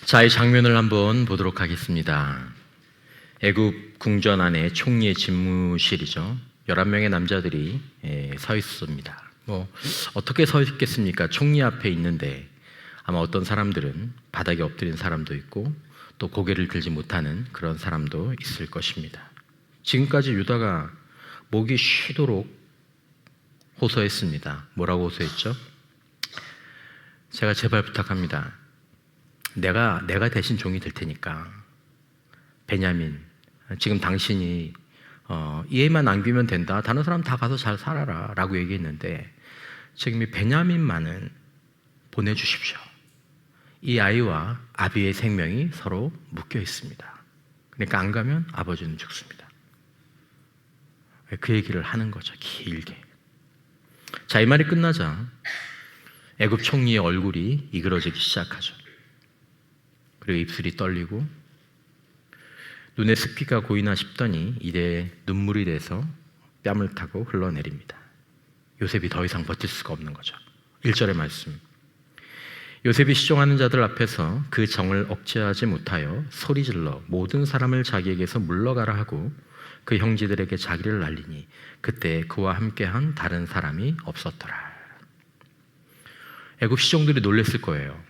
자, 이 장면을 한번 보도록 하겠습니다. 애굽 궁전 안에 총리의 집무실이죠. 11명의 남자들이 서 있습니다. 어떻게 서 있겠습니까? 총리 앞에 있는데 아마 어떤 사람들은 바닥에 엎드린 사람도 있고 또 고개를 들지 못하는 그런 사람도 있을 것입니다. 지금까지 유다가 목이 쉬도록 호소했습니다. 뭐라고 호소했죠? 제가 제발 부탁합니다. 내가 대신 종이 될 테니까 베냐민, 지금 당신이 얘만 남기면 된다. 다른 사람 다 가서 잘 살아라 라고 얘기했는데 지금 이 베냐민만은 보내주십시오. 이 아이와 아비의 생명이 서로 묶여 있습니다. 그러니까 안 가면 아버지는 죽습니다. 그 얘기를 하는 거죠. 길게. 자, 이 말이 끝나자 애굽 총리의 얼굴이 이그러지기 시작하죠. 그리고 입술이 떨리고 눈에 습기가 고이나 싶더니 이내 눈물이 돼서 뺨을 타고 흘러내립니다. 요셉이 더 이상 버틸 수가 없는 거죠. 1절의 말씀. 요셉이 시종하는 자들 앞에서 그 정을 억제하지 못하여 소리질러 모든 사람을 자기에게서 물러가라 하고 그 형제들에게 자기를 날리니 그때 그와 함께한 다른 사람이 없었더라. 애굽 시종들이 놀랬을 거예요.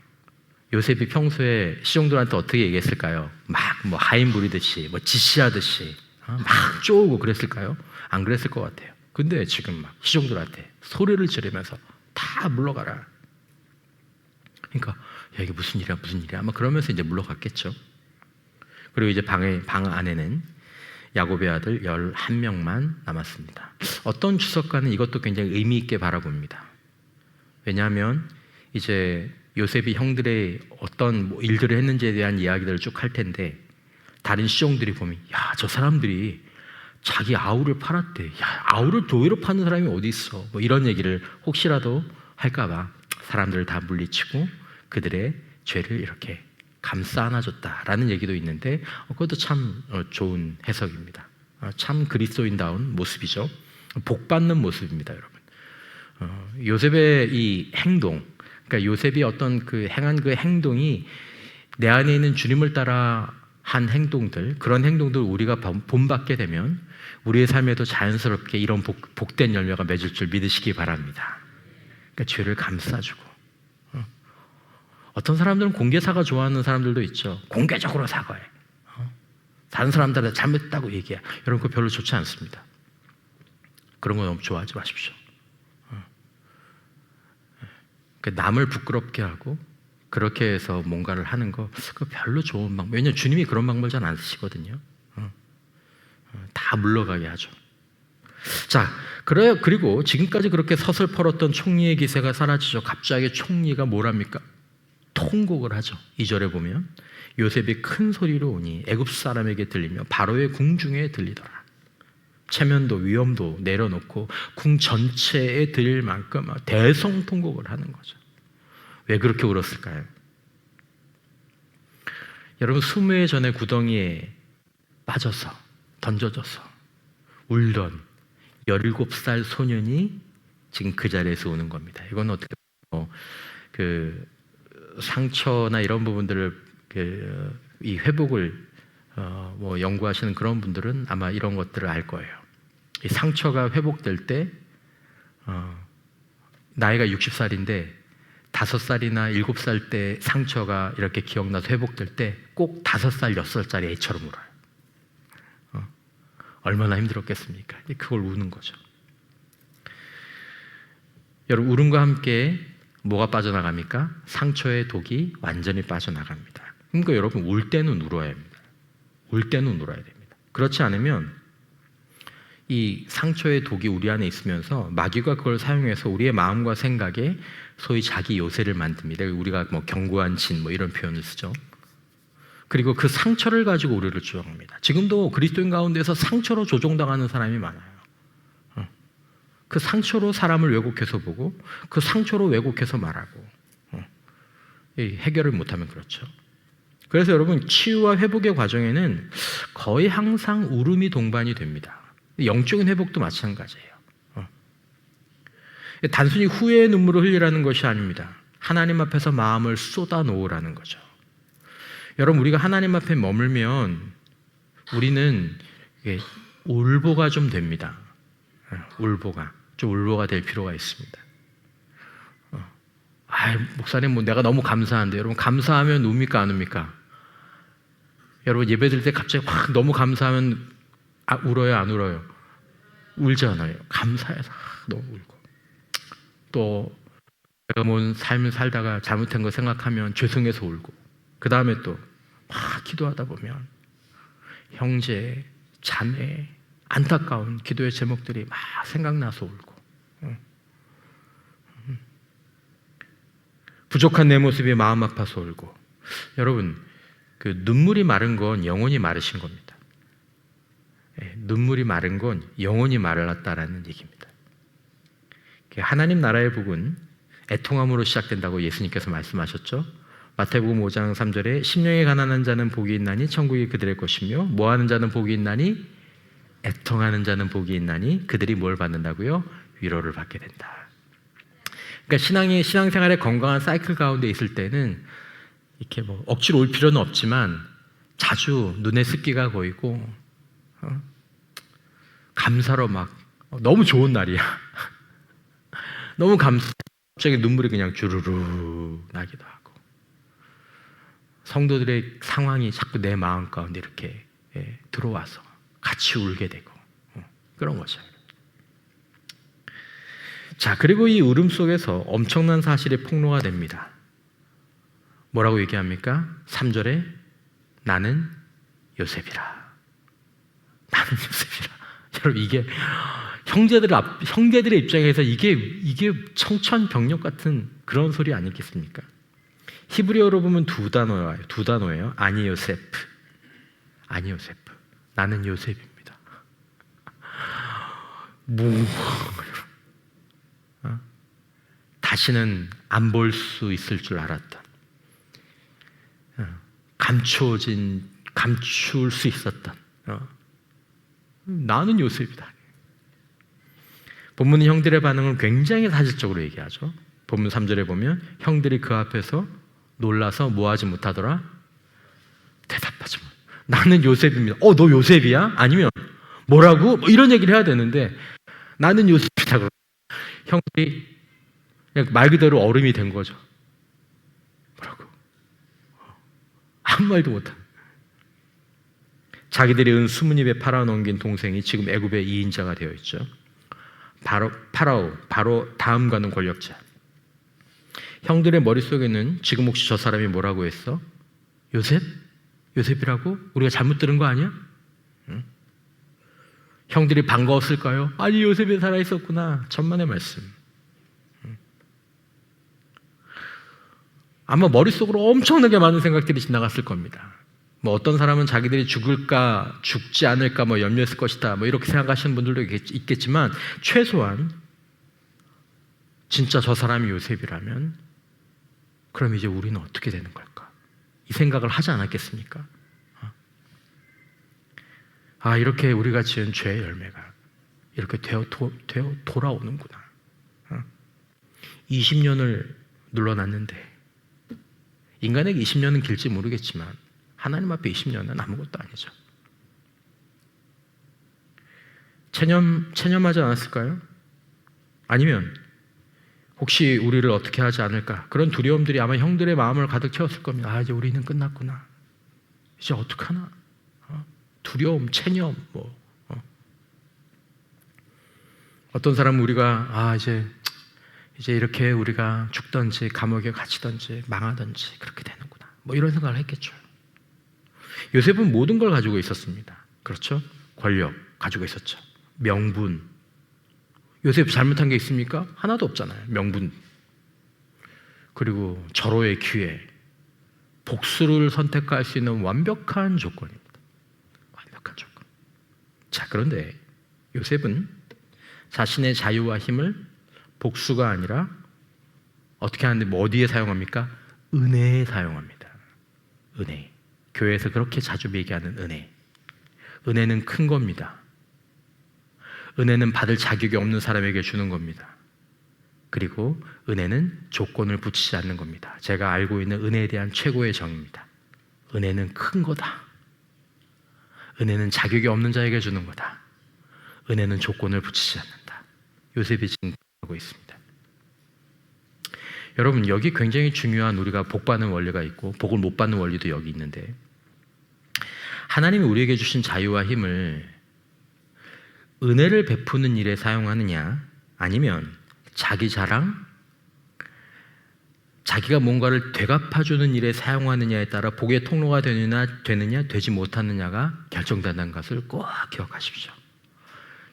요셉이 평소에 시종들한테 어떻게 얘기했을까요? 막 하인 부리듯이 지시하듯이 막 쪼우고 그랬을까요? 안 그랬을 것 같아요. 근데 지금 막 시종들한테 소리를 지르면서 다 물러가라. 그러니까 야, 이게 무슨 일이야 아마 그러면서 이제 물러갔겠죠. 그리고 이제 방 안에는 야곱의 아들 11명만 남았습니다. 어떤 주석가는 이것도 굉장히 의미 있게 바라봅니다. 왜냐하면 이제 요셉이 형들의 어떤 일들을 했는지에 대한 이야기들을 쭉 할 텐데 다른 시종들이 보면 야, 저 사람들이 자기 아우를 팔았대. 야, 아우를 도회로 파는 사람이 어디 있어? 이런 얘기를 혹시라도 할까봐 사람들을 다 물리치고 그들의 죄를 이렇게 감싸 안아줬다라는 얘기도 있는데 그것도 참 좋은 해석입니다. 참 그리스도인다운 모습이죠. 복받는 모습입니다, 여러분. 요셉의 이 행동, 그러니까 요셉이 어떤 행한 그 행동이 내 안에 있는 주님을 따라 한 행동들, 그런 행동들 우리가 본받게 되면 우리의 삶에도 자연스럽게 이런 복된 열매가 맺을 줄 믿으시기 바랍니다. 그러니까 죄를 감싸주고. 어떤 사람들은 공개 사과 좋아하는 사람들도 있죠. 공개적으로 사과해. 다른 사람들한테 잘못했다고 얘기해. 여러분, 그거 별로 좋지 않습니다. 그런 거 너무 좋아하지 마십시오. 남을 부끄럽게 하고 그렇게 해서 뭔가를 하는 거 그거 별로 좋은 방법. 왜냐하면 주님이 그런 방법을 잘 안 쓰시거든요. 다 물러가게 하죠. 자, 그리고 지금까지 그렇게 서슬퍼렀던 총리의 기세가 사라지죠. 갑자기 총리가 뭐랍니까? 통곡을 하죠. 2절에 보면 요셉이 큰 소리로 오니 애굽 사람에게 들리며 바로의 궁중에 들리더라. 체면도 위엄도 내려놓고 궁 전체에 들릴 만큼 대성통곡을 하는 거죠. 왜 그렇게 울었을까요? 여러분, 20해 전에 구덩이에 빠져서 던져져서 울던 17살 소년이 지금 그 자리에서 우는 겁니다. 이건 어떻게 상처나 이런 부분들을 이 회복을 연구하시는 그런 분들은 아마 이런 것들을 알 거예요. 이 상처가 회복될 때 나이가 60살인데 5살이나 7살 때 상처가 이렇게 기억나서 회복될 때 꼭 5살, 6살짜리 애처럼 울어요. 얼마나 힘들었겠습니까? 그걸 우는 거죠. 여러분, 울음과 함께 뭐가 빠져나갑니까? 상처의 독이 완전히 빠져나갑니다. 그러니까 여러분, 울 때는 울어야 합니다. 울 때는 울어야 됩니다. 그렇지 않으면 이 상처의 독이 우리 안에 있으면서 마귀가 그걸 사용해서 우리의 마음과 생각에 소위 자기 요새를 만듭니다. 우리가 견고한 진 이런 표현을 쓰죠. 그리고 그 상처를 가지고 우리를 조종합니다. 지금도 그리스도인 가운데서 상처로 조종당하는 사람이 많아요. 그 상처로 사람을 왜곡해서 보고 그 상처로 왜곡해서 말하고 해결을 못하면 그렇죠. 그래서 여러분, 치유와 회복의 과정에는 거의 항상 울음이 동반이 됩니다. 영적인 회복도 마찬가지예요. 단순히 후회의 눈물을 흘리라는 것이 아닙니다. 하나님 앞에서 마음을 쏟아 놓으라는 거죠. 여러분, 우리가 하나님 앞에 머물면 우리는 울보가 좀 됩니다. 울보가 될 필요가 있습니다. 목사님, 내가 너무 감사한데. 여러분, 감사하면 웁니까, 안 웁니까? 여러분, 예배 드릴 때 갑자기 확 너무 감사하면 울어요, 안 울어요? 울잖아요. 감사해서 너무 울고. 또 내가 뭔 삶을 살다가 잘못한 거 생각하면 죄송해서 울고. 그 다음에 또 막 기도하다 보면 형제, 자매, 안타까운 기도의 제목들이 막 생각나서 울고. 부족한 내 모습이 마음 아파서 울고. 여러분, 그 눈물이 마른 건 영혼이 마르신 겁니다. 눈물이 마른 건 영혼이 마르렀다라는 얘기입니다. 하나님 나라의 복은 애통함으로 시작된다고 예수님께서 말씀하셨죠. 마태복음 5장 3절에 심령이 가난한 자는 복이 있나니 천국이 그들의 것이며 모하는 자는 복이 있나니 애통하는 자는 복이 있나니 그들이 뭘 받는다고요? 위로를 받게 된다. 그러니까 신앙생활의 건강한 사이클 가운데 있을 때는 이렇게 뭐 억지로 올 필요는 없지만 자주 눈에 습기가 고이고 감사로 막 너무 좋은 날이야. 너무 감사. 갑자기 눈물이 그냥 주르르 나기도 하고. 성도들의 상황이 자꾸 내 마음 가운데 이렇게 들어와서 같이 울게 되고 그런 거죠. 자, 그리고 이 울음 속에서 엄청난 사실이 폭로가 됩니다. 뭐라고 얘기합니까? 3절에 나는 요셉이라. 나는 요셉이라. 여러분, 이게 형제들의 입장에서 이게 청천벽력 같은 그런 소리 아니겠습니까? 히브리어로 보면 두 단어예요. 아니 요세프. 나는 요셉입니다. 다시는 안 볼 수 있을 줄 알았던, 감출 수 있었던, 나는 요셉이다. 본문은 형들의 반응을 굉장히 사실적으로 얘기하죠. 본문 3절에 보면 형들이 그 앞에서 놀라서 뭐하지 못하더라? 대답하지 못. 나는 요셉입니다. 너 요셉이야? 아니면 뭐라고? 이런 얘기를 해야 되는데 나는 요셉이다. 형들이 그냥 말 그대로 얼음이 된 거죠. 뭐라고? 아무 말도 못한. 자기들이 은 20입에 팔아넘긴 동생이 지금 애굽의 2인자가 되어 있죠. 바로 파라오, 바로 다음 가는 권력자. 형들의 머릿속에는 지금 혹시 저 사람이 뭐라고 했어? 요셉? 요셉이라고? 우리가 잘못 들은 거 아니야? 응? 형들이 반가웠을까요? 아니, 요셉이 살아있었구나. 천만의 말씀. 아마 머릿속으로 엄청나게 많은 생각들이 지나갔을 겁니다. 뭐 어떤 사람은 자기들이 죽을까, 죽지 않을까 염려했을 것이다. 이렇게 생각하시는 분들도 있겠지만 최소한 진짜 저 사람이 요셉이라면 그럼 이제 우리는 어떻게 되는 걸까? 이 생각을 하지 않았겠습니까? 이렇게 우리가 지은 죄의 열매가 이렇게 되어 돌아오는구나. 20년을 눌러놨는데 인간에게 20년은 길지 모르겠지만 하나님 앞에 20년은 아무것도 아니죠. 체념하지 않았을까요? 아니면 혹시 우리를 어떻게 하지 않을까? 그런 두려움들이 아마 형들의 마음을 가득 채웠을 겁니다. 이제 우리는 끝났구나. 이제 어떡하나? 두려움, 체념, 어떤 사람은 우리가 이제 이렇게 우리가 죽든지 감옥에 갇히든지 망하든지 그렇게 되는구나. 이런 생각을 했겠죠. 요셉은 모든 걸 가지고 있었습니다. 그렇죠? 권력 가지고 있었죠. 명분. 요셉 잘못한 게 있습니까? 하나도 없잖아요. 명분. 그리고 절호의 기회. 복수를 선택할 수 있는 완벽한 조건입니다. 완벽한 조건. 자, 그런데 요셉은 자신의 자유와 힘을 복수가 아니라 어떻게 하는데 어디에 사용합니까? 은혜에 사용합니다. 은혜. 교회에서 그렇게 자주 얘기하는 은혜. 은혜는 큰 겁니다. 은혜는 받을 자격이 없는 사람에게 주는 겁니다. 그리고 은혜는 조건을 붙이지 않는 겁니다. 제가 알고 있는 은혜에 대한 최고의 정의입니다. 은혜는 큰 거다. 은혜는 자격이 없는 자에게 주는 거다. 은혜는 조건을 붙이지 않는다. 요셉이 지금 하고 있습니다. 여러분, 여기 굉장히 중요한 우리가 복 받는 원리가 있고 복을 못 받는 원리도 여기 있는데, 하나님이 우리에게 주신 자유와 힘을 은혜를 베푸는 일에 사용하느냐, 아니면 자기 자랑, 자기가 뭔가를 되갚아주는 일에 사용하느냐에 따라 복의 통로가 되느냐 되지 못하느냐가 결정된다는 것을 꼭 기억하십시오.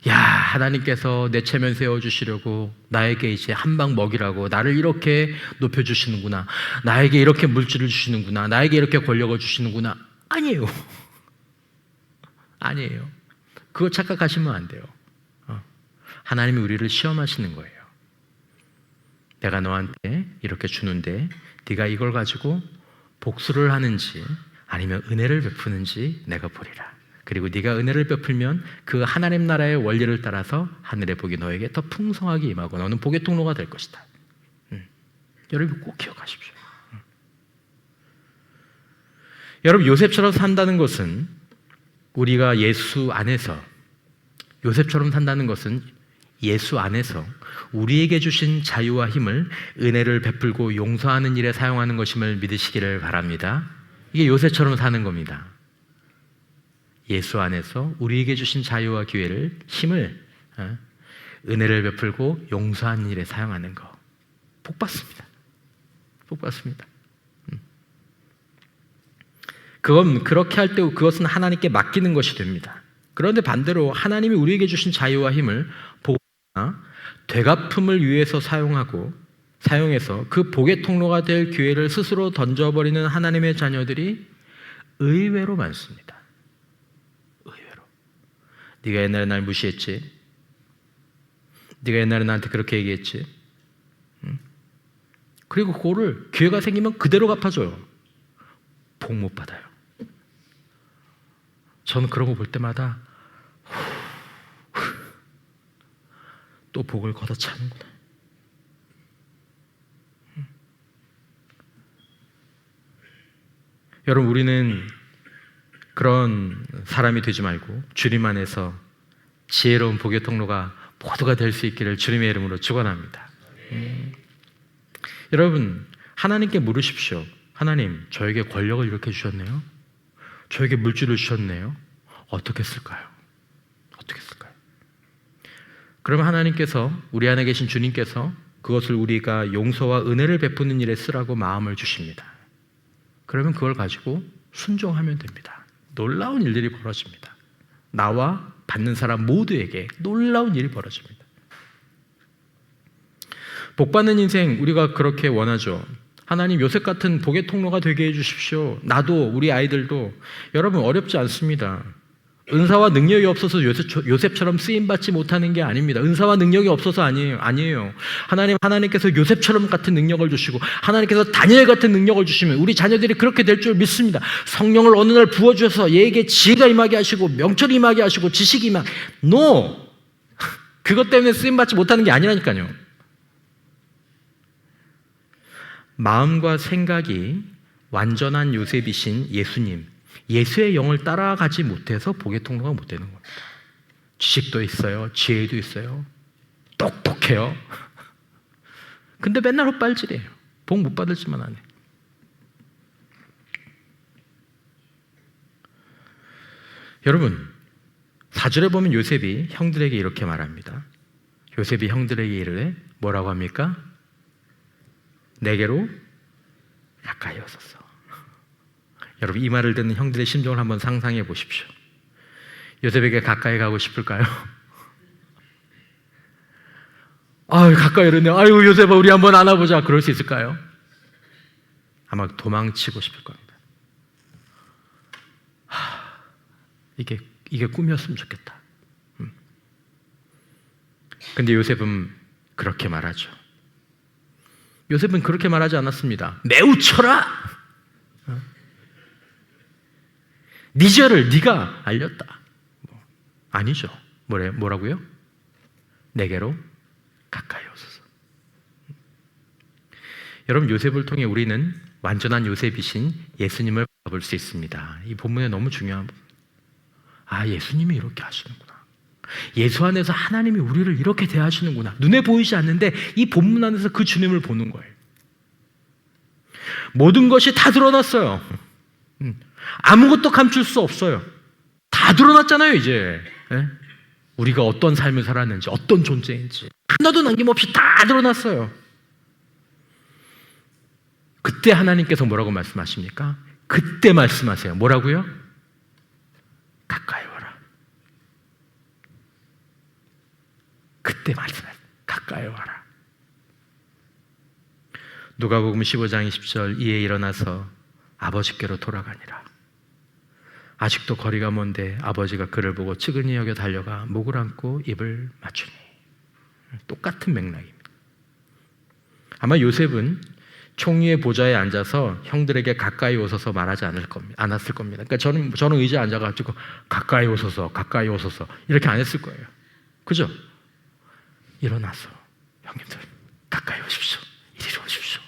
야, 하나님께서 내 체면 세워주시려고 나에게 이제 한 방 먹이라고 나를 이렇게 높여주시는구나, 나에게 이렇게 물질을 주시는구나, 나에게 이렇게 권력을 주시는구나. 아니에요. 아니에요. 그거 착각하시면 안 돼요. 하나님이 우리를 시험하시는 거예요. 내가 너한테 이렇게 주는데 네가 이걸 가지고 복수를 하는지 아니면 은혜를 베푸는지 내가 보리라. 그리고 네가 은혜를 베풀면 그 하나님 나라의 원리를 따라서 하늘의 복이 너에게 더 풍성하게 임하고 너는 복의 통로가 될 것이다. 여러분 꼭 기억하십시오. 여러분, 요셉처럼 산다는 것은 우리가 예수 안에서, 요셉처럼 산다는 것은 예수 안에서 우리에게 주신 자유와 힘을 은혜를 베풀고 용서하는 일에 사용하는 것임을 믿으시기를 바랍니다. 이게 요셉처럼 사는 겁니다. 예수 안에서 우리에게 주신 자유와 기회를, 힘을 은혜를 베풀고 용서하는 일에 사용하는 거, 복 받습니다. 복 받습니다. 그건 그렇게 할 때 그것은 하나님께 맡기는 것이 됩니다. 그런데 반대로 하나님이 우리에게 주신 자유와 힘을 복이나 되갚음을 위해서 사용해서 그 복의 통로가 될 기회를 스스로 던져버리는 하나님의 자녀들이 의외로 많습니다. 의외로. 네가 옛날에 날 무시했지? 네가 옛날에 나한테 그렇게 얘기했지? 그리고 그거를 기회가 생기면 그대로 갚아줘요. 복 못 받아요. 저는 그런 거 볼 때마다 또 복을 걷어차는구나. 여러분, 우리는 그런 사람이 되지 말고 주님 안에서 지혜로운 복의 통로가 모두가 될 수 있기를 주님의 이름으로 축원합니다. 여러분, 하나님께 물으십시오. 하나님, 저에게 권력을 이렇게 주셨네요. 저에게 물질을 주셨네요. 어떻게 쓸까요? 어떻게 쓸까요? 그러면 하나님께서, 우리 안에 계신 주님께서 그것을 우리가 용서와 은혜를 베푸는 일에 쓰라고 마음을 주십니다. 그러면 그걸 가지고 순종하면 됩니다. 놀라운 일들이 벌어집니다. 나와 받는 사람 모두에게 놀라운 일이 벌어집니다. 복 받는 인생, 우리가 그렇게 원하죠. 하나님, 요셉 같은 복의 통로가 되게 해주십시오. 나도, 우리 아이들도. 여러분, 어렵지 않습니다. 은사와 능력이 없어서 요셉처럼 쓰임받지 못하는 게 아닙니다. 은사와 능력이 없어서 아니에요. 하나님께서 요셉처럼 같은 능력을 주시고 하나님께서 다니엘 같은 능력을 주시면 우리 자녀들이 그렇게 될 줄 믿습니다. 성령을 어느 날 부어주셔서 얘에게 지혜가 임하게 하시고 명철이 임하게 하시고 지식이 임하게. No! 그것 때문에 쓰임받지 못하는 게 아니라니까요. 마음과 생각이 완전한 요셉이신 예수님, 예수의 영을 따라가지 못해서 복의 통로가 못 되는 겁니다. 지식도 있어요. 지혜도 있어요. 똑똑해요. 근데 맨날 헛발질이에요. 복 못 받을 짓만 하네. 여러분, 4절에 보면 요셉이 형들에게 이렇게 말합니다. 요셉이 형들에게 이르되 뭐라고 합니까? 내게로 가까이 오소서. 여러분, 이 말을 듣는 형들의 심정을 한번 상상해 보십시오. 요셉에게 가까이 가고 싶을까요? 아유, 가까이 이러네. 아유, 요셉아, 우리 한번 안아보자. 그럴 수 있을까요? 아마 도망치고 싶을 겁니다. 이게 꿈이었으면 좋겠다. 근데 요셉은 그렇게 말하죠. 요셉은 그렇게 말하지 않았습니다. 매우 쳐라. 네 죄를 네가 알렸다. 아니죠. 뭐라고요? 내게로 가까이 오소서. 여러분, 요셉을 통해 우리는 완전한 요셉이신 예수님을 바라볼 수 있습니다. 이 본문에 너무 중요한 부분. 아, 예수님이 이렇게 하시는구나. 예수 안에서 하나님이 우리를 이렇게 대하시는구나. 눈에 보이지 않는데 이 본문 안에서 그 주님을 보는 거예요. 모든 것이 다 드러났어요. 아무것도 감출 수 없어요. 다 드러났잖아요, 이제. 우리가 어떤 삶을 살았는지, 어떤 존재인지 하나도 남김없이 다 드러났어요. 그때 하나님께서 뭐라고 말씀하십니까? 그때 말씀하세요. 뭐라고요? 가까이 와라. 그때 말씀하세요. 가까이 와라. 누가복음 15장 20절 이에 일어나서 아버지께로 돌아가니라. 아직도 거리가 먼데 아버지가 그를 보고 측은히 여겨 달려가 목을 안고 입을 맞추니. 똑같은 맥락입니다. 아마 요셉은 총리의 보좌에 앉아서 형들에게 가까이 오소서 말하지 않았을 겁니다. 그러니까 저는 의자에 앉아가지고 가까이 오소서 이렇게 안 했을 거예요. 그죠? 일어나서 형님들 가까이 오십시오. 이리로 오십시오.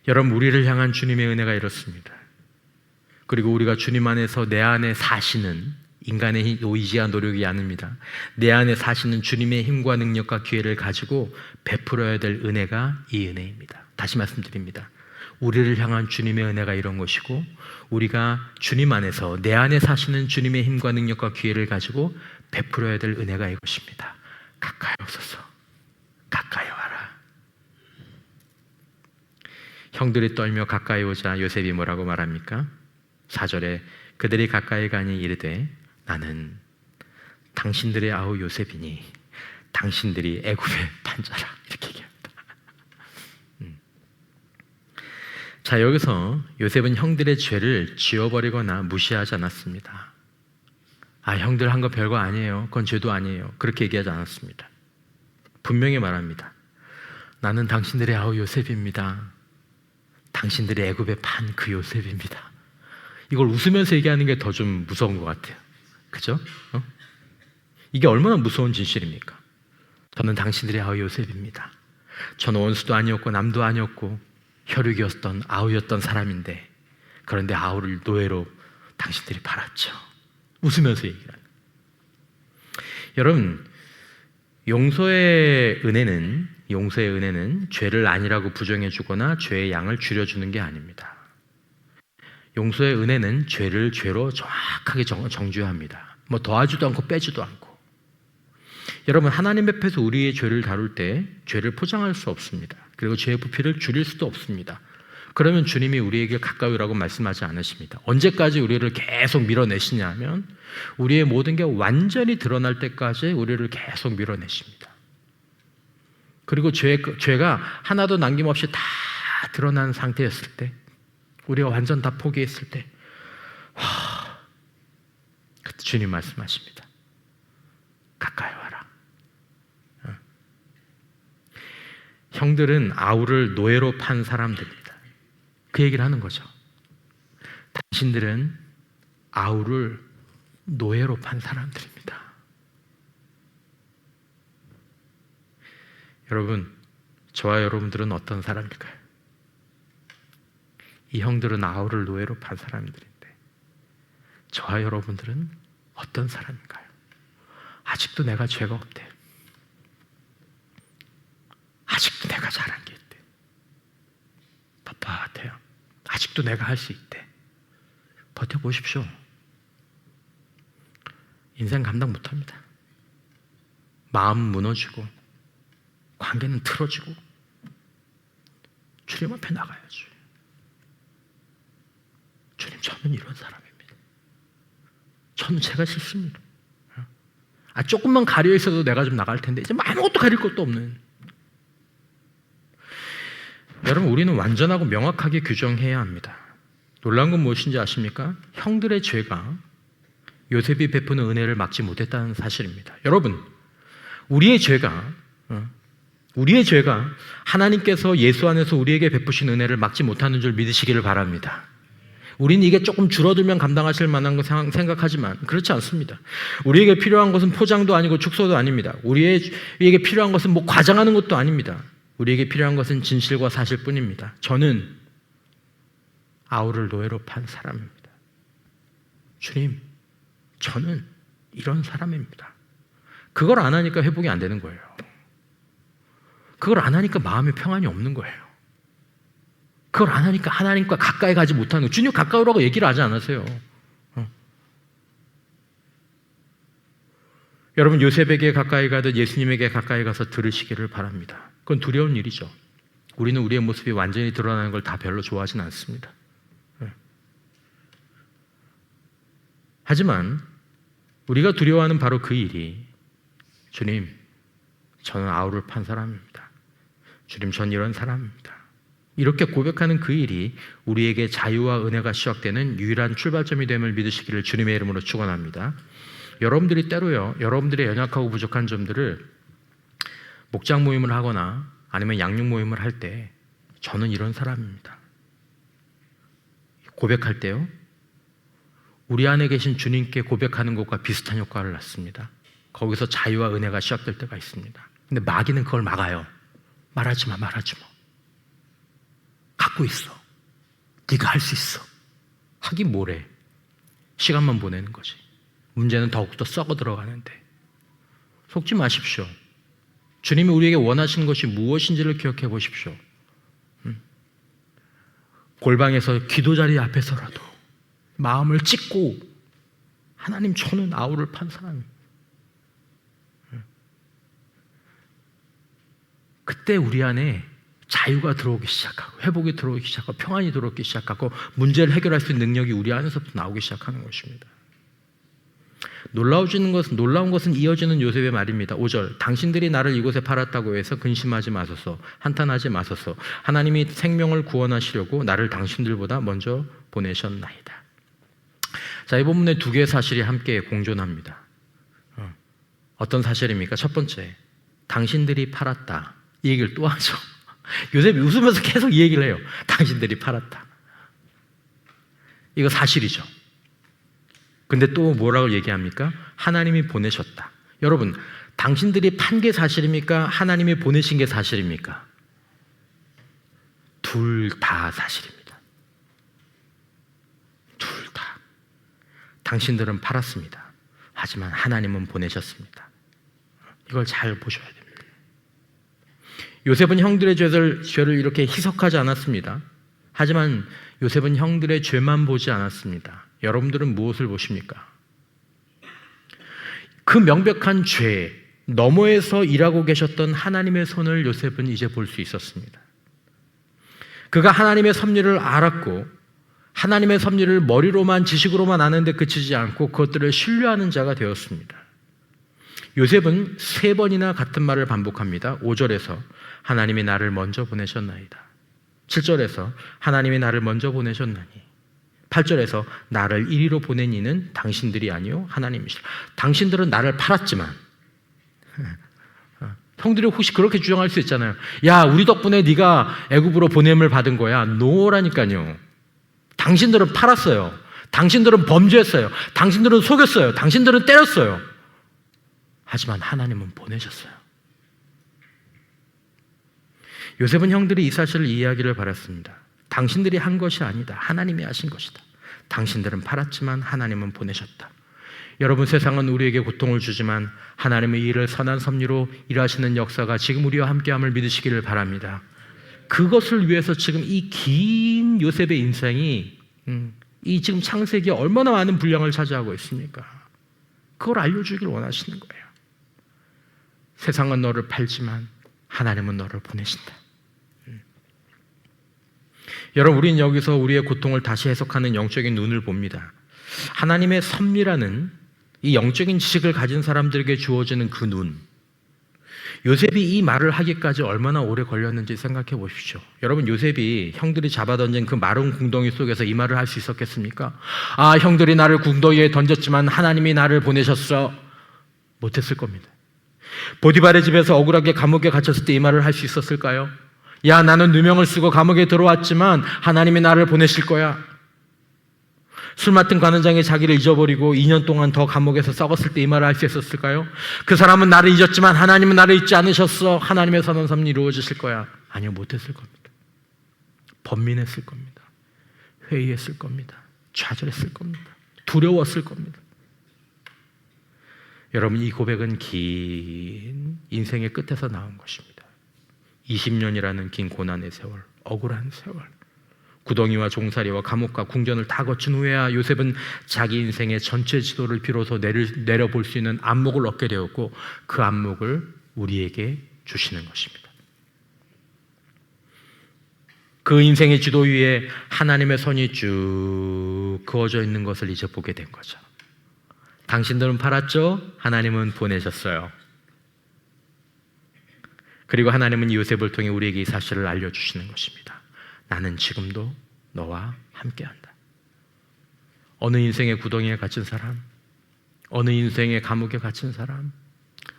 여러분, 우리를 향한 주님의 은혜가 이렇습니다. 그리고 우리가 주님 안에서 내 안에 사시는 인간의 의지와 노력이 아닙니다. 내 안에 사시는 주님의 힘과 능력과 기회를 가지고 베풀어야 될 은혜가 이 은혜입니다. 다시 말씀드립니다. 우리를 향한 주님의 은혜가 이런 것이고, 우리가 주님 안에서 내 안에 사시는 주님의 힘과 능력과 기회를 가지고 베풀어야 될 은혜가 이것입니다. 가까이 오소서. 가까이 와라. 형들이 떨며 가까이 오자 요셉이 뭐라고 말합니까? 4절에 그들이 가까이 가니 이르되 나는 당신들의 아우 요셉이니 당신들이 애굽의 판자라. 이렇게 얘기합니다. 자, 여기서 요셉은 형들의 죄를 지워버리거나 무시하지 않았습니다. 아, 형들 한 거 별거 아니에요. 그건 죄도 아니에요. 그렇게 얘기하지 않았습니다. 분명히 말합니다. 나는 당신들의 아우 요셉입니다. 당신들이 애굽에 판 그 요셉입니다. 이걸 웃으면서 얘기하는 게 더 좀 무서운 것 같아요. 그죠? 이게 얼마나 무서운 진실입니까? 저는 당신들의 아우 요셉입니다. 저는 원수도 아니었고 남도 아니었고 혈육이었던 아우였던 사람인데, 그런데 아우를 노예로 당신들이 팔았죠. 웃으면서 얘기하는. 여러분, 용서의 은혜는 죄를 아니라고 부정해주거나 죄의 양을 줄여주는 게 아닙니다. 용서의 은혜는 죄를 죄로 정확하게 정죄합니다. 뭐 더하지도 않고 빼지도 않고. 여러분, 하나님 앞에서 우리의 죄를 다룰 때 죄를 포장할 수 없습니다. 그리고 죄의 부피를 줄일 수도 없습니다. 그러면 주님이 우리에게 가까이 오라고 말씀하지 않으십니다. 언제까지 우리를 계속 밀어내시냐 하면 우리의 모든 게 완전히 드러날 때까지 우리를 계속 밀어내십니다. 그리고 죄가 하나도 남김없이 다 드러난 상태였을 때, 우리가 완전 다 포기했을 때, 그때 주님 말씀하십니다. 가까이 와라. 형들은 아우를 노예로 판 사람들입니다. 그 얘기를 하는 거죠. 당신들은 아우를 노예로 판 사람들입니다. 여러분, 저와 여러분들은 어떤 사람일까요? 이 형들은 아우를 노예로 판 사람들인데 저와 여러분들은 어떤 사람인가요? 아직도 내가 죄가 없대. 아직도 내가 잘한 게 있대. 뻣뻣해요. 아직도 내가 할 수 있대. 버텨보십시오. 인생 감당 못합니다. 마음 무너지고 관계는 틀어지고 주님 앞에 나가야지. 주님, 저는 이런 사람입니다. 저는 제가 싫습니다. 조금만 가려 있어도 내가 좀 나갈 텐데 이제 아무것도 가릴 것도 없는. 여러분, 우리는 완전하고 명확하게 규정해야 합니다. 놀라운 건 무엇인지 아십니까? 형들의 죄가 요셉이 베푸는 은혜를 막지 못했다는 사실입니다. 여러분, 우리의 죄가 하나님께서 예수 안에서 우리에게 베푸신 은혜를 막지 못하는 줄 믿으시기를 바랍니다. 우리는 이게 조금 줄어들면 감당하실 만한 거 생각하지만 그렇지 않습니다. 우리에게 필요한 것은 포장도 아니고 축소도 아닙니다. 우리에게 필요한 것은 뭐 과장하는 것도 아닙니다. 우리에게 필요한 것은 진실과 사실뿐입니다. 저는 아우를 노예로 판 사람입니다. 주님, 저는 이런 사람입니다. 그걸 안 하니까 회복이 안 되는 거예요. 그걸 안 하니까 마음에 평안이 없는 거예요. 그걸 안 하니까 하나님과 가까이 가지 못하는 거예요. 주님 가까이 오라고 얘기를 하지 않으세요. 여러분, 요셉에게 가까이 가듯 예수님에게 가까이 가서 들으시기를 바랍니다. 그건 두려운 일이죠. 우리는 우리의 모습이 완전히 드러나는 걸 다 별로 좋아하진 않습니다. 하지만 우리가 두려워하는 바로 그 일이, 주님, 저는 아우를 판 사람입니다. 주님, 전 이런 사람입니다. 이렇게 고백하는 그 일이 우리에게 자유와 은혜가 시작되는 유일한 출발점이 됨을 믿으시기를 주님의 이름으로 축원합니다. 여러분들이 때로요, 여러분들의 연약하고 부족한 점들을 목장 모임을 하거나 아니면 양육 모임을 할 때 저는 이런 사람입니다. 고백할 때요, 우리 안에 계신 주님께 고백하는 것과 비슷한 효과를 낳습니다. 거기서 자유와 은혜가 시작될 때가 있습니다. 근데 마귀는 그걸 막아요. 말하지 마. 갖고 있어. 네가 할 수 있어. 하긴 뭐래. 시간만 보내는 거지. 문제는 더욱더 썩어 들어가는데. 속지 마십시오. 주님이 우리에게 원하시는 것이 무엇인지를 기억해 보십시오. 골방에서 기도 자리 앞에서라도 마음을 찢고, 하나님, 저는 아우를 판 사람입니다. 그때 우리 안에 자유가 들어오기 시작하고, 회복이 들어오기 시작하고, 평안이 들어오기 시작하고, 문제를 해결할 수 있는 능력이 우리 안에서부터 나오기 시작하는 것입니다. 놀라운 것은 이어지는 요셉의 말입니다. 5절, 당신들이 나를 이곳에 팔았다고 해서 근심하지 마소서, 한탄하지 마소서. 하나님이 생명을 구원하시려고 나를 당신들보다 먼저 보내셨나이다. 자, 이 본문에 두 개의 사실이 함께 공존합니다. 어떤 사실입니까? 첫 번째, 당신들이 팔았다. 이 얘기를 또 하죠. 요셉이 웃으면서 계속 이 얘기를 해요. 당신들이 팔았다. 이거 사실이죠. 근데 또 뭐라고 얘기합니까? 하나님이 보내셨다. 여러분, 당신들이 판 게 사실입니까? 하나님이 보내신 게 사실입니까? 둘 다 사실입니다. 둘 다. 당신들은 팔았습니다. 하지만 하나님은 보내셨습니다. 이걸 잘 보셔야 됩니다. 요셉은 형들의 죄를 이렇게 희석하지 않았습니다. 하지만 요셉은 형들의 죄만 보지 않았습니다. 여러분들은 무엇을 보십니까? 그 명백한 죄 너머에서 일하고 계셨던 하나님의 손을 요셉은 이제 볼 수 있었습니다. 그가 하나님의 섭리를 알았고, 하나님의 섭리를 머리로만, 지식으로만 아는데 그치지 않고 그것들을 신뢰하는 자가 되었습니다. 요셉은 3번이나 같은 말을 반복합니다. 5절에서 하나님이 나를 먼저 보내셨나이다. 7절에서 하나님이 나를 먼저 보내셨나니. 8절에서 나를 이리로 보낸 이는 당신들이 아니요 하나님이시라. 당신들은 나를 팔았지만, 형들이 혹시 그렇게 주장할 수 있잖아요. 야, 우리 덕분에 네가 애굽으로 보냄을 받은 거야. 노라니까요. 당신들은 팔았어요. 당신들은 범죄했어요. 당신들은 속였어요. 당신들은 때렸어요. 하지만 하나님은 보내셨어요. 요셉은 형들이 이 사실을 이해하기를 바랐습니다. 당신들이 한 것이 아니다. 하나님이 하신 것이다. 당신들은 팔았지만 하나님은 보내셨다. 여러분, 세상은 우리에게 고통을 주지만 하나님의 일을 선한 섭리로 일하시는 역사가 지금 우리와 함께함을 믿으시기를 바랍니다. 그것을 위해서 지금 이 긴 요셉의 인생이 이 지금 창세기에 얼마나 많은 분량을 차지하고 있습니까? 그걸 알려주길 원하시는 거예요. 세상은 너를 팔지만 하나님은 너를 보내신다. 여러분, 우리는 여기서 우리의 고통을 다시 해석하는 영적인 눈을 봅니다. 하나님의 섭리라는 이 영적인 지식을 가진 사람들에게 주어지는 그 눈. 요셉이 이 말을 하기까지 얼마나 오래 걸렸는지 생각해 보십시오. 여러분, 요셉이 형들이 잡아던진 그 마른 궁덩이 속에서 이 말을 할 수 있었겠습니까? 아, 형들이 나를 궁덩이에 던졌지만 하나님이 나를 보내셨어. 못했을 겁니다. 보디발의 집에서 억울하게 감옥에 갇혔을 때 이 말을 할 수 있었을까요? 야, 나는 누명을 쓰고 감옥에 들어왔지만 하나님이 나를 보내실 거야. 술 맡은 관원장이 자기를 잊어버리고 2년 동안 더 감옥에서 썩었을 때 이 말을 할 수 있었을까요? 그 사람은 나를 잊었지만 하나님은 나를 잊지 않으셨어. 하나님의 선한 섭리 이루어지실 거야. 아니요, 못했을 겁니다. 번민했을 겁니다. 회의했을 겁니다. 좌절했을 겁니다. 두려웠을 겁니다. 여러분, 이 고백은 긴 인생의 끝에서 나온 것입니다. 20년이라는 긴 고난의 세월, 억울한 세월, 구덩이와 종살이와 감옥과 궁전을 다 거친 후에야 요셉은 자기 인생의 전체 지도를 비로소 내려볼 수 있는 안목을 얻게 되었고, 그 안목을 우리에게 주시는 것입니다. 그 인생의 지도 위에 하나님의 선이 쭉 그어져 있는 것을 이제 보게 된 거죠. 당신들은 팔았죠? 하나님은 보내셨어요. 그리고 하나님은 요셉을 통해 우리에게 이 사실을 알려주시는 것입니다. 나는 지금도 너와 함께한다. 어느 인생의 구덩이에 갇힌 사람, 어느 인생의 감옥에 갇힌 사람,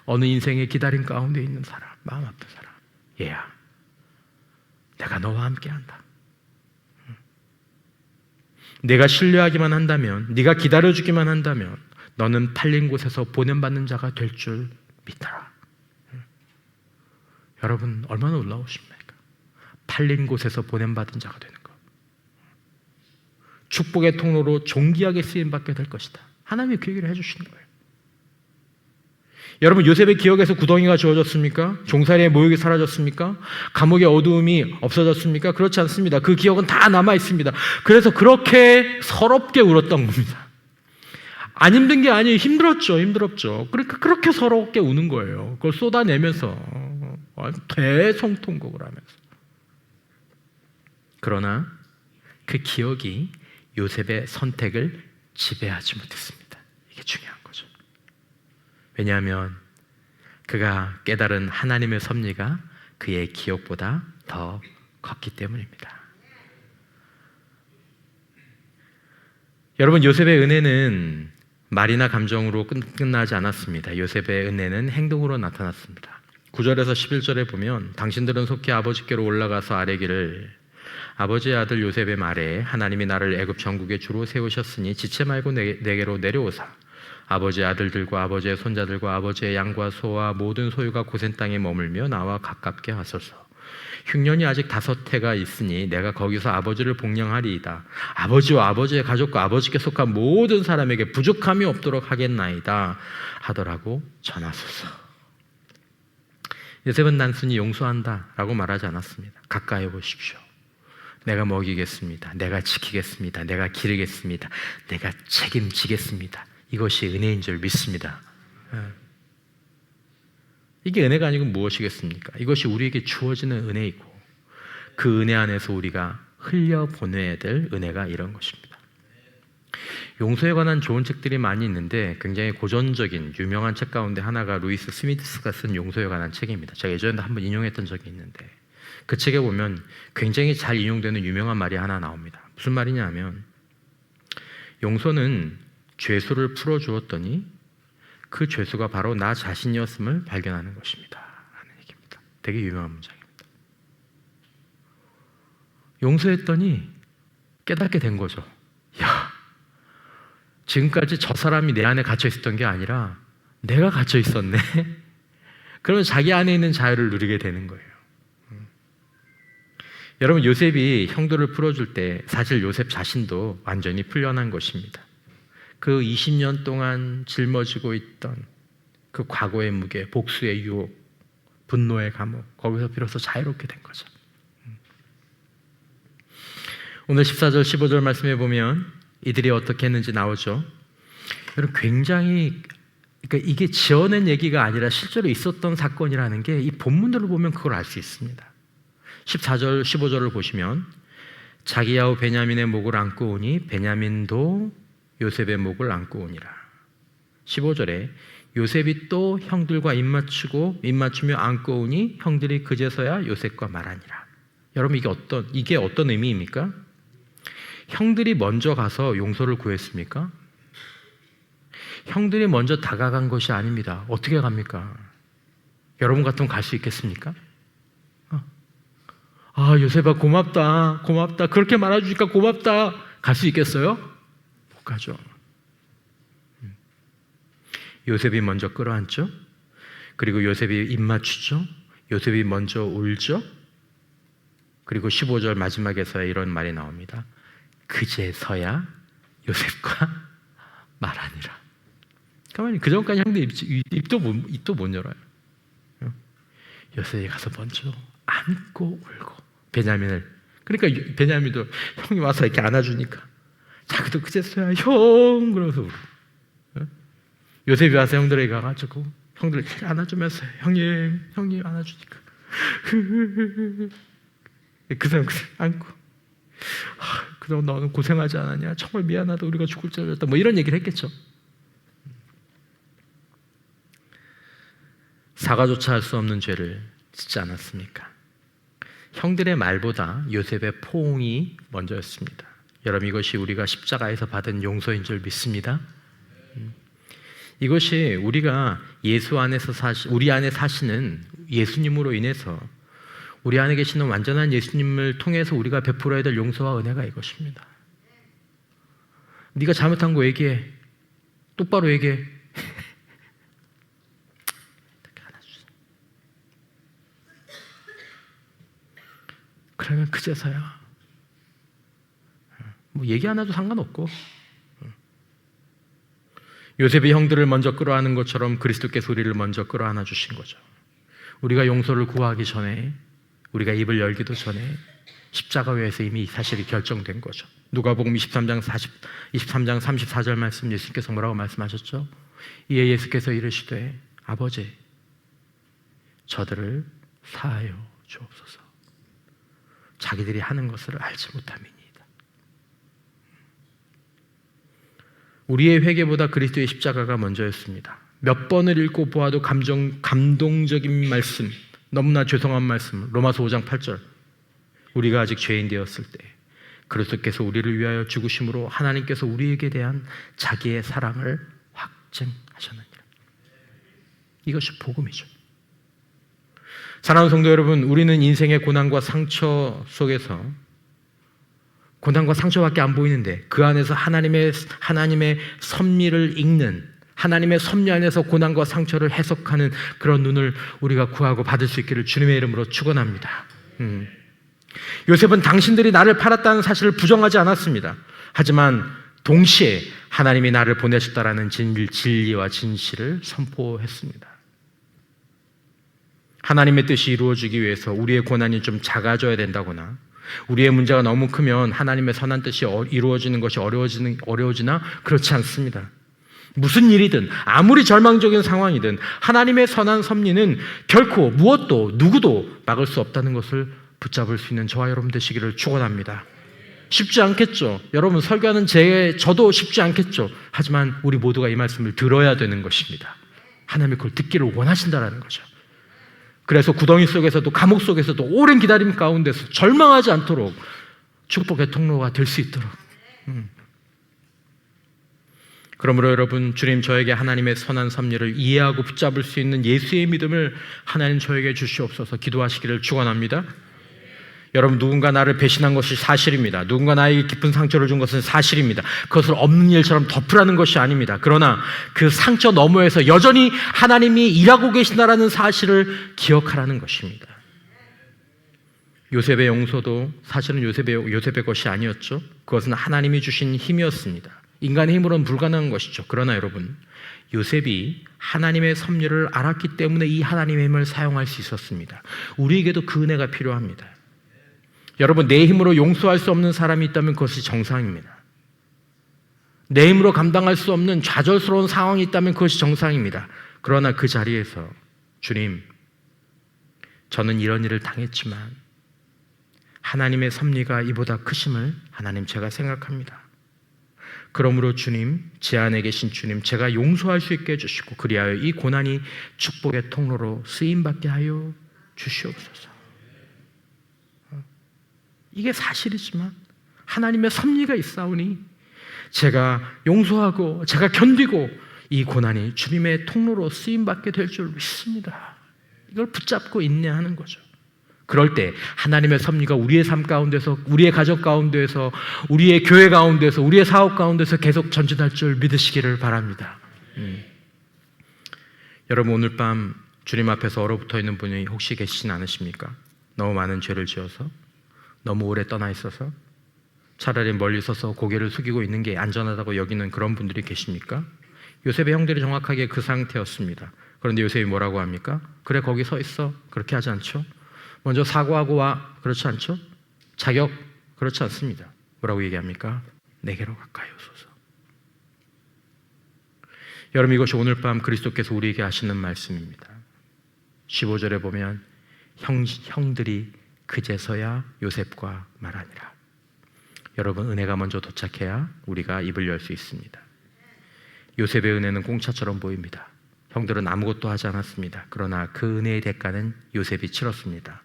어느 인생의 기다림 가운데 있는 사람, 마음 아픈 사람, 얘야, 내가 너와 함께한다. 내가 신뢰하기만 한다면, 네가 기다려주기만 한다면 너는 팔린 곳에서 보냄받는 자가 될 줄 믿어라. 여러분, 얼마나 놀라우십니까? 팔린 곳에서 보냄받은 자가 되는 것. 축복의 통로로 존귀하게 쓰임받게 될 것이다. 하나님이 그 얘기를 해주시는 거예요. 여러분, 요셉의 기억에서 구덩이가 지워졌습니까? 종살이의 모욕이 사라졌습니까? 감옥의 어두움이 없어졌습니까? 그렇지 않습니다. 그 기억은 다 남아 있습니다. 그래서 그렇게 서럽게 울었던 겁니다. 안 힘든 게 아니에요. 힘들었죠. 그러니까 그렇게 서럽게 우는 거예요. 그걸 쏟아내면서 대성통곡을 하면서. 그러나 그 기억이 요셉의 선택을 지배하지 못했습니다. 이게 중요한 거죠. 왜냐하면 그가 깨달은 하나님의 섭리가 그의 기억보다 더 컸기 때문입니다. 여러분, 요셉의 은혜는 말이나 감정으로 끝나지 않았습니다. 요셉의 은혜는 행동으로 나타났습니다. 9절에서 11절에 보면 당신들은 속히 아버지께로 올라가서 아뢰기를 아버지의 아들 요셉의 말에 하나님이 나를 애굽 전국의 주로 세우셨으니 지체 말고 내게로 내려오사 아버지의 아들들과 아버지의 손자들과 아버지의 양과 소와 모든 소유가 고센 땅에 머물며 나와 가깝게 하소서. 흉년이 아직 5해가 있으니 내가 거기서 아버지를 복령하리이다. 아버지와 아버지의 가족과 아버지께 속한 모든 사람에게 부족함이 없도록 하겠나이다 하더라고 전하소서. 요셉은 단순히 용서한다 라고 말하지 않았습니다. 가까이 보십시오. 내가 먹이겠습니다. 내가 지키겠습니다. 내가 기르겠습니다. 내가 책임지겠습니다. 이것이 은혜인 줄 믿습니다. 이게 은혜가 아니고 무엇이겠습니까? 이것이 우리에게 주어지는 은혜이고 그 은혜 안에서 우리가 흘려보내야 될 은혜가 이런 것입니다. 용서에 관한 좋은 책들이 많이 있는데 굉장히 고전적인 유명한 책 가운데 하나가 루이스 스미스가 쓴 용서에 관한 책입니다. 제가 예전에 한번 인용했던 적이 있는데 그 책에 보면 굉장히 잘 인용되는 유명한 말이 하나 나옵니다. 무슨 말이냐면 용서는 죄수를 풀어주었더니 그 죄수가 바로 나 자신이었음을 발견하는 것입니다 라는 얘기입니다. 되게 유명한 문장입니다. 용서했더니 깨닫게 된 거죠. 야, 지금까지 저 사람이 내 안에 갇혀 있었던 게 아니라 내가 갇혀 있었네. 그러면 자기 안에 있는 자유를 누리게 되는 거예요. 여러분, 요셉이 형들을 풀어줄 때 사실 요셉 자신도 완전히 풀려난 것입니다. 그 20년 동안 짊어지고 있던 그 과거의 무게, 복수의 유혹, 분노의 감옥, 거기서 비로소 자유롭게 된 거죠. 오늘 14절, 15절 말씀해 보면 이들이 어떻게 했는지 나오죠. 여러분, 굉장히 그러니까 이게 지어낸 얘기가 아니라 실제로 있었던 사건이라는 게 이 본문들을 보면 그걸 알 수 있습니다. 14절, 15절을 보시면 자기 아우 베냐민의 목을 안고 오니 베냐민도 요셉의 목을 안고 오니라. 15절에 요셉이 또 형들과 입맞추며 안고 오니 형들이 그제서야 요셉과 말하니라. 여러분, 이게 어떤 의미입니까? 형들이 먼저 가서 용서를 구했습니까? 형들이 먼저 다가간 것이 아닙니다. 어떻게 갑니까? 여러분 같으면 갈 수 있겠습니까? 요셉아 고맙다 그렇게 말해주니까 고맙다 갈 수 있겠어요? 가죠. 요셉이 먼저 끌어안죠. 그리고 요셉이 입 맞추죠. 요셉이 먼저 울죠. 그리고 15절 마지막에서 이런 말이 나옵니다. 그제서야 요셉과 말하니라. 가만히 그 전까지 형들 입도 못 열어요. 요셉이 가서 먼저 안고 울고 베냐민을, 그러니까 베냐민도 형이 와서 이렇게 안아주니까 자기도 그제서야 형 그러면서 울고, 요셉이 와서 형들에게 가가지고 형들 이렇게 안아주면서 형님 안아주니까 그 사람 안고, 그동안 너는 고생하지 않았냐, 정말 미안하다, 우리가 죽을 줄 알았다, 뭐 이런 얘기를 했겠죠. 사과조차 할 수 없는 죄를 짓지 않았습니까? 형들의 말보다 요셉의 포옹이 먼저였습니다. 여러분, 이것이 우리가 십자가에서 받은 용서인 줄 믿습니다. 이것이 우리가 예수 안에서 우리 안에 사시는 예수님으로 인해서 우리 안에 계시는 완전한 예수님을 통해서 우리가 베풀어야 될 용서와 은혜가 이것입니다. 네가 잘못한 거 얘기해. 똑바로 얘기해. 그러면 그제서야 뭐 얘기 안 해도 상관없고, 요셉이 형들을 먼저 끌어안은 것처럼 그리스도께서 우리를 먼저 끌어안아 주신 거죠. 우리가 용서를 구하기 전에, 우리가 입을 열기도 전에 십자가 위에서 이미 이 사실이 결정된 거죠. 누가복음 23장 34절 말씀, 예수께서 뭐라고 말씀하셨죠? 이에 예수께서 이르시되 아버지 저들을 사하여 주옵소서. 자기들이 하는 것을 알지 못함이니이다. 우리의 회개보다 그리스도의 십자가가 먼저였습니다. 몇 번을 읽고 보아도 감동적인 말씀, 너무나 죄송한 말씀, 로마서 5장 8절. 우리가 아직 죄인 되었을 때 그리스도께서 우리를 위하여 죽으심으로 하나님께서 우리에게 대한 자기의 사랑을 확증하셨느니라. 이것이 복음이죠. 사랑하는 성도 여러분, 우리는 인생의 고난과 상처 속에서, 고난과 상처밖에 안 보이는데 그 안에서 하나님의 섭리를 읽는, 하나님의 섭리 안에서 고난과 상처를 해석하는 그런 눈을 우리가 구하고 받을 수 있기를 주님의 이름으로 축원합니다. 요셉은 당신들이 나를 팔았다는 사실을 부정하지 않았습니다. 하지만 동시에 하나님이 나를 보내셨다라는 진리와 진실을 선포했습니다. 하나님의 뜻이 이루어지기 위해서 우리의 고난이 좀 작아져야 된다거나, 우리의 문제가 너무 크면 하나님의 선한 뜻이 이루어지는 것이 어려워지나 그렇지 않습니다. 무슨 일이든, 아무리 절망적인 상황이든 하나님의 선한 섭리는 결코 무엇도 누구도 막을 수 없다는 것을 붙잡을 수 있는 저와 여러분 되시기를 축원합니다. 쉽지 않겠죠. 여러분, 설교하는 저도 쉽지 않겠죠. 하지만 우리 모두가 이 말씀을 들어야 되는 것입니다. 하나님이 그걸 듣기를 원하신다는 거죠. 그래서 구덩이 속에서도, 감옥 속에서도 오랜 기다림 가운데서 절망하지 않도록 축복의 통로가 될 수 있도록. 그러므로 여러분, 주님 저에게 하나님의 선한 섭리를 이해하고 붙잡을 수 있는 예수의 믿음을 하나님 저에게 주시옵소서 기도하시기를 축원합니다. 여러분, 누군가 나를 배신한 것이 사실입니다. 누군가 나에게 깊은 상처를 준 것은 사실입니다. 그것을 없는 일처럼 덮으라는 것이 아닙니다. 그러나 그 상처 너머에서 여전히 하나님이 일하고 계신다라는 사실을 기억하라는 것입니다. 요셉의 용서도 사실은 요셉의 것이 아니었죠. 그것은 하나님이 주신 힘이었습니다. 인간의 힘으로는 불가능한 것이죠. 그러나 여러분, 요셉이 하나님의 섭리를 알았기 때문에 이 하나님의 힘을 사용할 수 있었습니다. 우리에게도 그 은혜가 필요합니다. 여러분, 내 힘으로 용서할 수 없는 사람이 있다면 그것이 정상입니다. 내 힘으로 감당할 수 없는 좌절스러운 상황이 있다면 그것이 정상입니다. 그러나 그 자리에서 주님, 저는 이런 일을 당했지만 하나님의 섭리가 이보다 크심을 하나님 제가 생각합니다. 그러므로 주님, 제 안에 계신 주님, 제가 용서할 수 있게 해주시고 그리하여 이 고난이 축복의 통로로 쓰임받게 하여 주시옵소서. 이게 사실이지만 하나님의 섭리가 있사오니 제가 용서하고 제가 견디고 이 고난이 주님의 통로로 쓰임받게 될 줄 믿습니다. 이걸 붙잡고 인내하는 거죠. 그럴 때 하나님의 섭리가 우리의 삶 가운데서, 우리의 가족 가운데서, 우리의 교회 가운데서, 우리의 사업 가운데서 계속 전진할 줄 믿으시기를 바랍니다. 여러분, 오늘 밤 주님 앞에서 얼어붙어 있는 분이 혹시 계시진 않으십니까? 너무 많은 죄를 지어서, 너무 오래 떠나 있어서, 차라리 멀리 서서 고개를 숙이고 있는 게 안전하다고 여기는 그런 분들이 계십니까? 요셉의 형들이 정확하게 그 상태였습니다. 그런데 요셉이 뭐라고 합니까? 그래, 거기 서 있어. 그렇게 하지 않죠? 먼저 사과하고 와. 그렇지 않죠? 자격, 그렇지 않습니다. 뭐라고 얘기합니까? 내게로 가까이 오소서. 여러분, 이것이 오늘 밤 그리스도께서 우리에게 하시는 말씀입니다. 15절에 보면 형들이 그제서야 요셉과 말하니라. 여러분, 은혜가 먼저 도착해야 우리가 입을 열 수 있습니다. 요셉의 은혜는 공짜처럼 보입니다. 형들은 아무것도 하지 않았습니다. 그러나 그 은혜의 대가는 요셉이 치렀습니다.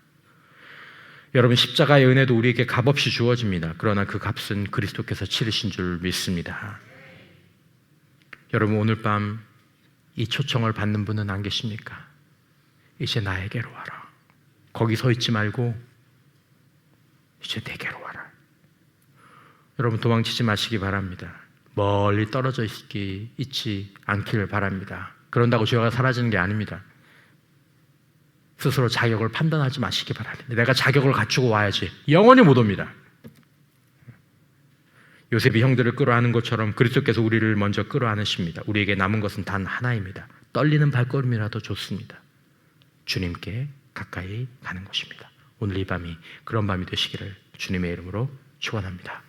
여러분, 십자가의 은혜도 우리에게 값없이 주어집니다. 그러나 그 값은 그리스도께서 치르신 줄 믿습니다. 여러분, 오늘 밤 이 초청을 받는 분은 안 계십니까? 이제 나에게로 와라. 거기 서 있지 말고 이제 내게로 와라. 여러분, 도망치지 마시기 바랍니다. 멀리 떨어져 있지 않기를 바랍니다. 그런다고 죄가 사라지는 게 아닙니다. 스스로 자격을 판단하지 마시기 바랍니다. 내가 자격을 갖추고 와야지. 영원히 못 옵니다. 요셉이 형들을 끌어안은 것처럼 그리스도께서 우리를 먼저 끌어안으십니다. 우리에게 남은 것은 단 하나입니다. 떨리는 발걸음이라도 좋습니다. 주님께 가까이 가는 것입니다. 오늘 이 밤이 그런 밤이 되시기를 주님의 이름으로 축원합니다.